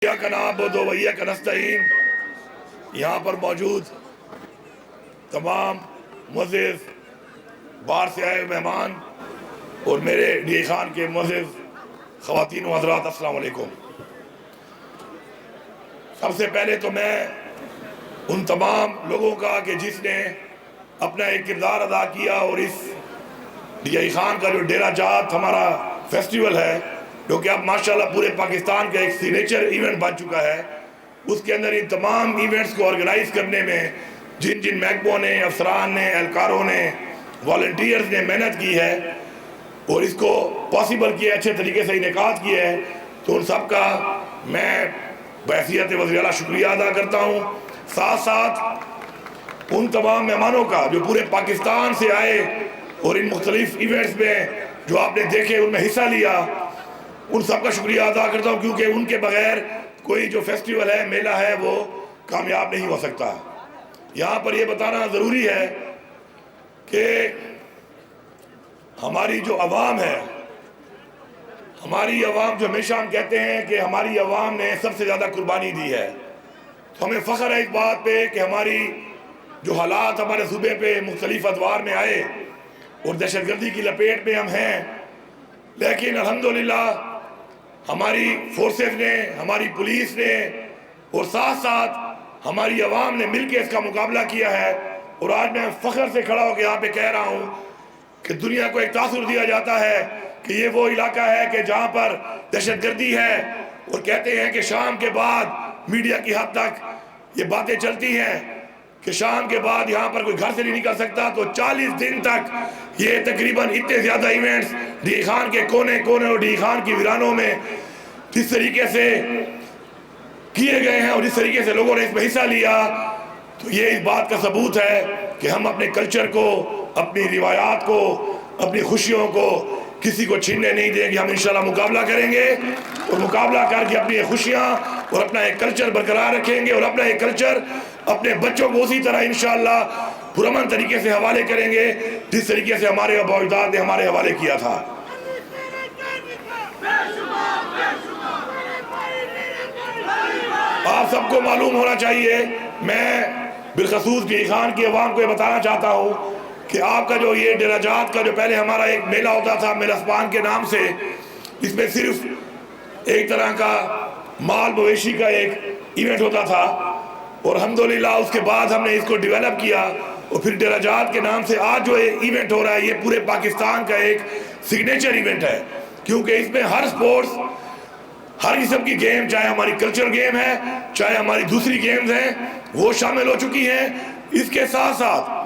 کا نعبد و ایاک نستعین یہاں پر موجود تمام معزز باہر سے آئے مہمان اور میرے ڈی خان کے معزز خواتین و حضرات، السلام علیکم۔ سب سے پہلے تو میں ان تمام لوگوں کا کہ جس نے اپنا ایک کردار ادا کیا اور اس ڈی خان کا جو ڈیرہ جات ہمارا فیسٹیول ہے جو کہ اب ماشاءاللہ پورے پاکستان کا ایک سگنیچر ایونٹ بن چکا ہے، اس کے اندر ان تمام ایونٹس کو آرگنائز کرنے میں جن جن محکموں نے، افسران نے، اہلکاروں نے، والنٹیئرز نے محنت کی ہے اور اس کو پاسبل کیا، اچھے طریقے سے انعقاد کیا ہے، تو ان سب کا میں بحیثیت وزیر اعلیٰ شکریہ ادا کرتا ہوں۔ ساتھ ساتھ ان تمام مہمانوں کا جو پورے پاکستان سے آئے اور ان مختلف ایونٹس میں جو آپ نے دیکھے ان میں حصہ لیا، ان سب کا شکریہ ادا کرتا ہوں، کیونکہ ان کے بغیر کوئی جو فیسٹیول ہے، میلہ ہے، وہ کامیاب نہیں ہو سکتا۔ یہاں پر یہ بتانا ضروری ہے کہ ہماری جو عوام ہے، ہماری عوام جو ہمیشہ ہم کہتے ہیں کہ ہماری عوام نے سب سے زیادہ قربانی دی ہے، تو ہمیں فخر ہے اس بات پہ کہ ہماری جو حالات ہمارے صوبے پہ مختلف ادوار میں آئے اور دہشت گردی کی لپیٹ میں ہم ہیں، لیکن الحمدللہ ہماری فورسز نے، ہماری پولیس نے اور ساتھ ساتھ ہماری عوام نے مل کے اس کا مقابلہ کیا ہے۔ اور آج میں فخر سے کھڑا ہو کے یہاں پہ کہہ رہا ہوں کہ دنیا کو ایک تاثر دیا جاتا ہے کہ یہ وہ علاقہ ہے کہ جہاں پر دہشت گردی ہے، اور کہتے ہیں کہ شام کے بعد میڈیا کی حد تک یہ باتیں چلتی ہیں کہ شام کے بعد یہاں پر کوئی گھر سے نہیں نکل سکتا، تو 40 دن تک یہ تقریباً اتنے زیادہ ایونٹس ڈی خان کے کونے کونے اور ڈی خان کی ویرانوں میں جس طریقے سے کیے گئے ہیں اور جس طریقے سے لوگوں نے اس میں حصہ لیا، تو یہ اس بات کا ثبوت ہے کہ ہم اپنے کلچر کو، اپنی روایات کو، اپنی خوشیوں کو کسی کو چھیننے نہیں دیں گے۔ ہم انشاءاللہ مقابلہ کریں گے اور مقابلہ کر کے اپنی خوشیاں اور اپنا ایک کلچر برقرار رکھیں گے اور اپنا ایک کلچر اپنے بچوں کو اسی طرح انشاءاللہ پرامن طریقے سے حوالے کریں گے جس طریقے سے ہمارے آباء و اجداد نے ہمارے حوالے کیا تھا۔ آپ سب کو معلوم ہونا چاہیے، میں بالخصوص ڈی خان کی عوام کو یہ بتانا چاہتا ہوں کہ آپ کا جو یہ ڈیرہ جات کا جو پہلے ہمارا ایک میلہ ہوتا تھا میلسپان کے نام سے، اس میں صرف ایک طرح کا مال مویشی کا ایک ایونٹ ہوتا تھا، اور الحمدللہ اس کے بعد ہم نے اس کو ڈیولپ کیا اور پھر ڈیرہ جات کے نام سے آج جو ایونٹ ہو رہا ہے، یہ پورے پاکستان کا ایک سگنیچر ایونٹ ہے، کیونکہ اس میں ہر سپورٹس، ہر قسم کی گیم، چاہے ہماری کلچر گیم ہے، چاہے ہماری دوسری گیمز ہیں، وہ شامل ہو چکی ہیں۔ اس کے ساتھ ساتھ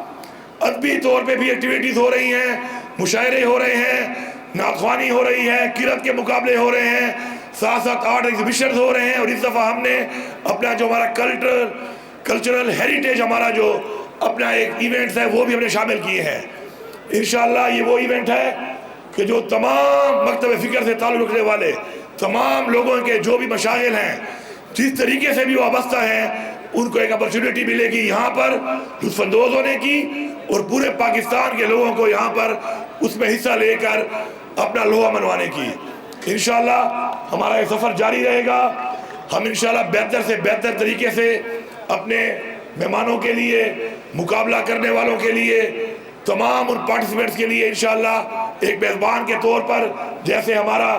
ادبی طور پہ بھی ایکٹیویٹیز ہو رہی ہیں، مشاعرے ہو رہے ہیں، نعت خوانی ہو رہی ہے، قرأت کے مقابلے ہو رہے ہیں، ساتھ ساتھ آرٹ ایگزیبیشنز ہو رہے ہیں، اور اس دفعہ ہم نے اپنا جو ہمارا کلچرل ہیریٹیج ہمارا جو اپنا ایک ایونٹس ہے وہ بھی ہم نے شامل کیے ہیں۔ انشاءاللہ یہ وہ ایونٹ ہے کہ جو تمام مکتب فکر سے تعلق رکھنے والے تمام لوگوں کے جو بھی مشاغل ہیں، جس طریقے سے بھی وابستہ ہیں، ان کو ایک اپرچونٹی ملے گی یہاں پر لطف اندوز ہونے کی، اور پورے پاکستان کے لوگوں کو یہاں پر اس میں حصہ لے کر اپنا لوہا منوانے کی۔ انشاءاللہ ہمارا یہ سفر جاری رہے گا۔ ہم انشاءاللہ بہتر سے بہتر طریقے سے اپنے مہمانوں کے لیے، مقابلہ کرنے والوں کے لیے، تمام ان پارٹیسپینٹس کے لیے انشاءاللہ ایک میزبان کے طور پر، جیسے ہمارا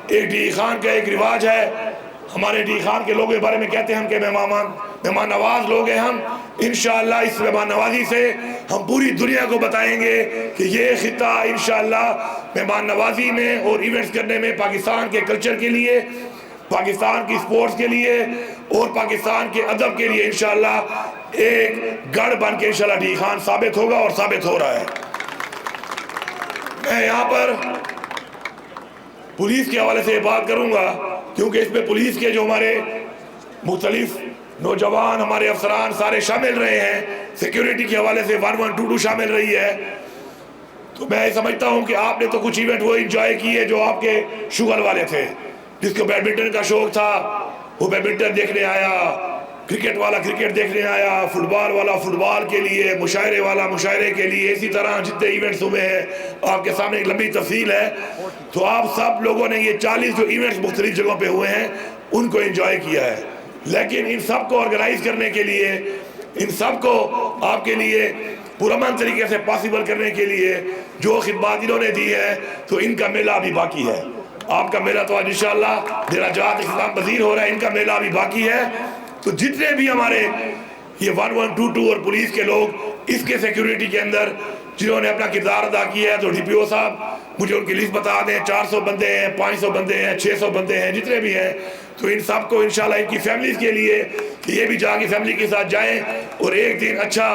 ایک ڈی خان کا ایک رواج ہے، ہمارے ڈی خان کے لوگوں کے بارے میں کہتے ہیں ہم کہ مہمان نواز لوگ ہیں ہم، انشاءاللہ اس مہمان نوازی سے ہم پوری دنیا کو بتائیں گے کہ یہ خطہ انشاءاللہ مہمان نوازی میں اور ایونٹس کرنے میں پاکستان کے کلچر کے لیے، پاکستان کی سپورٹس کے لیے اور پاکستان کے ادب کے لیے انشاءاللہ ایک گڑھ بن کے انشاءاللہ ڈی خان ثابت ہوگا اور ثابت ہو رہا ہے۔ میں یہاں پر پولیس کے حوالے سے یہ بات کروں گا، کیونکہ اس میں پولیس کے جو ہمارے مختلف نوجوان، ہمارے افسران سارے شامل رہے ہیں، سیکیورٹی کے حوالے سے 1122 شامل رہی ہے، تو میں سمجھتا ہوں کہ آپ نے تو کچھ ایونٹ وہ انجوائے کیے جو آپ کے شغل والے تھے۔ جس کو بیڈمنٹن کا شوق تھا وہ بیڈمنٹن دیکھنے آیا، کرکٹ والا کرکٹ دیکھنے آیا، فٹ بال والا فٹ بال کے لیے، مشاعرے والا مشاعرے کے لیے، اسی طرح جتنے ایونٹس ہوئے ہیں آپ کے سامنے ایک لمبی تفصیل ہے۔ تو آپ سب لوگوں نے یہ 40 جو ایونٹس مختلف جگہوں پہ ہوئے ہیں، ان کو انجوائے کیا ہے، لیکن ان سب کو آرگنائز کرنے کے لیے، ان سب کو آپ کے لیے پرامن طریقے سے پاسبل کرنے کے لیے جو خدمات انہوں نے دی ہے، تو ان کا میلہ ابھی باقی ہے۔ آپ کا میلہ تو آج انشاءاللہ دراجات اختتام پذیر ہو رہا ہے، ان کا میلہ ابھی باقی ہے۔ تو جتنے بھی ہمارے یہ 1122 اور پولیس کے لوگ اس کے سیکیورٹی کے اندر جنہوں نے اپنا کردار ادا کیا ہے، تو ڈی پی او صاحب مجھے ان کی لسٹ بتا دیں، 400 بندے ہیں، 500 بندے ہیں، 600 بندے ہیں، جتنے بھی ہیں، تو ان سب کو انشاءاللہ ان کی فیملیز کے لیے کہ یہ بھی جا کے فیملی کے ساتھ جائیں اور ایک دن اچھا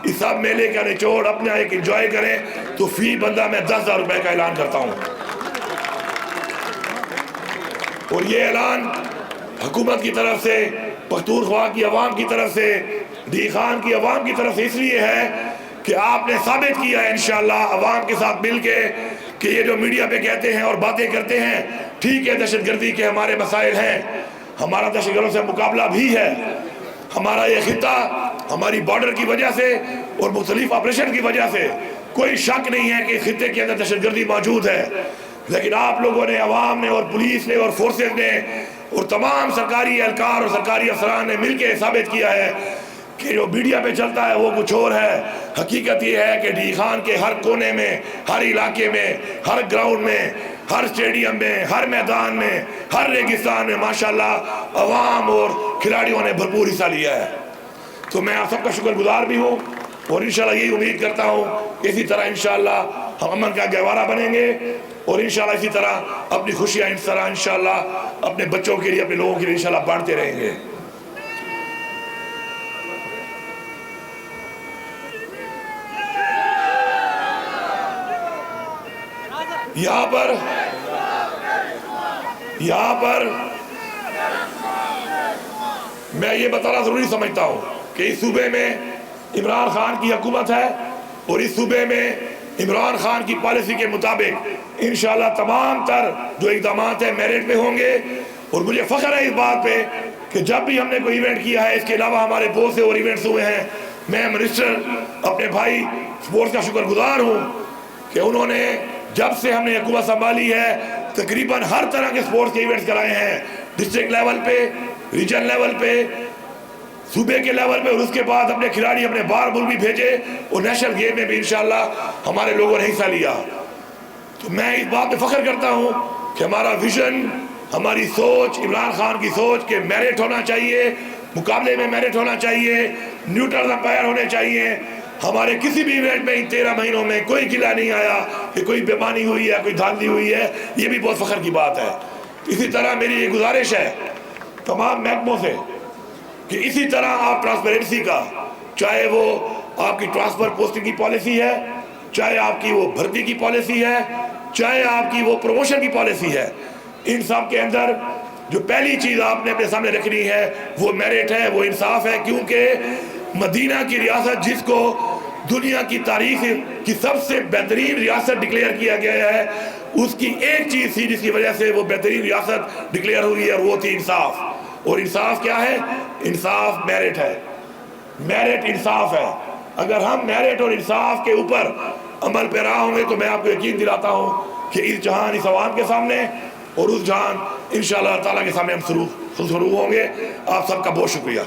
اس سب میلے کا نچوڑ اپنا ایک انجوائے کریں، تو فی بندہ میں 10,000 روپے کا اعلان کرتا ہوں۔ اور یہ اعلان حکومت کی طرف سے، پختونخوا کی عوام کی طرف سے، دی خان کی عوام کی طرف سے اس لیے ہے کہ آپ نے ثابت کیا ہے انشاءاللہ عوام کے ساتھ مل کے کہ یہ جو میڈیا پہ کہتے ہیں اور باتیں کرتے ہیں، ٹھیک ہے دہشت گردی کے ہمارے مسائل ہیں، ہمارا دہشت گردوں سے مقابلہ بھی ہے، ہمارا یہ خطہ ہماری بارڈر کی وجہ سے اور مختلف آپریشن کی وجہ سے کوئی شک نہیں ہے کہ اس خطے کے اندر دہشت گردی موجود ہے، لیکن آپ لوگوں نے، عوام نے اور پولیس نے اور فورسز نے اور تمام سرکاری اہلکار اور سرکاری افسران نے مل کے ثابت کیا ہے کہ جو میڈیا پہ چلتا ہے وہ کچھ اور ہے۔ حقیقت یہ ہے کہ ڈی خان کے ہر کونے میں، ہر علاقے میں، ہر گراؤنڈ میں، ہر اسٹیڈیم میں، ہر میدان میں، ہر ریگستان میں ماشاءاللہ عوام اور کھلاڑیوں نے بھرپور حصہ لیا ہے۔ تو میں آپ سب کا شکر گزار بھی ہوں اور انشاءاللہ یہی امید کرتا ہوں کہ اسی طرح انشاءاللہ ہم امن کا گہوارہ بنیں گے اور انشاءاللہ اسی طرح اپنی خوشیاں اس طرح انشاءاللہ اپنے بچوں کے لیے، اپنے لوگوں کے لیے انشاءاللہ بانٹتے رہیں گے۔ یہاں پر میں یہ بتانا ضروری سمجھتا ہوں کہ اس صوبے میں عمران خان کی حکومت ہے اور اس صوبے میں عمران خان کی پالیسی کے مطابق انشاءاللہ تمام تر جو اقدامات ہیں میرٹ پہ ہوں گے، اور مجھے فخر ہے اس بات پہ کہ جب بھی ہم نے کوئی ایونٹ کیا ہے، اس کے علاوہ ہمارے بہت سے اور ایونٹس ہوئے ہیں، میں منسٹر اپنے بھائی سپورٹس کا شکر گزار ہوں کہ انہوں نے جب سے ہم نے حکومت سنبھالی ہے تقریباً ہر طرح کے سپورٹس کے ایونٹس کرائے ہیں، ڈسٹرکٹ لیول پہ، ریجن لیول پہ، صوبے کے لیول پہ، اور اس کے بعد اپنے کھلاڑی اپنے باہر ملک بھی بھیجے اور نیشنل گیم میں بھی انشاءاللہ ہمارے لوگوں نے حصہ لیا۔ تو میں اس بات پہ فخر کرتا ہوں کہ ہمارا ویژن، ہماری سوچ، عمران خان کی سوچ کہ میرٹ ہونا چاہیے، مقابلے میں میرٹ ہونا چاہیے، نیوٹرل امپائر ہونے چاہیے۔ ہمارے کسی بھی ایونٹ میں ان 13 مہینوں میں کوئی گلہ نہیں آیا کہ کوئی بےمانی ہوئی ہے، کوئی دھاندلی ہوئی ہے، یہ بھی بہت فخر کی بات ہے۔ اسی طرح میری یہ گزارش ہے تمام محکموں سے کہ اسی طرح آپ ٹرانسپیرنسی کا، چاہے وہ آپ کی ٹرانسفر پوسٹنگ کی پالیسی ہے، چاہے آپ کی وہ بھرتی کی پالیسی ہے، چاہے آپ کی وہ پروموشن کی پالیسی ہے، ان سب کے اندر جو پہلی چیز آپ نے اپنے سامنے رکھنی ہے وہ میرٹ ہے، وہ انصاف ہے، کیونکہ مدینہ کی ریاست جس کو دنیا کی تاریخ کی سب سے بہترین ریاست ڈکلیئر کیا گیا ہے، اس کی ایک چیز تھی جس کی وجہ سے وہ بہترین ریاست ڈکلیئر ہوئی ہے، اور وہ تھی انصاف۔ اور انصاف کیا ہے؟ انصاف میرٹ ہے، میرٹ انصاف ہے۔ اگر ہم میرٹ اور انصاف کے اوپر عمل پیرا ہوں گے تو میں آپ کو یقین دلاتا ہوں کہ اس جہان، اس عوام کے سامنے اور اس جہان انشاءاللہ تعالیٰ کے سامنے ہم سرور ہوں گے۔ آپ سب کا بہت شکریہ۔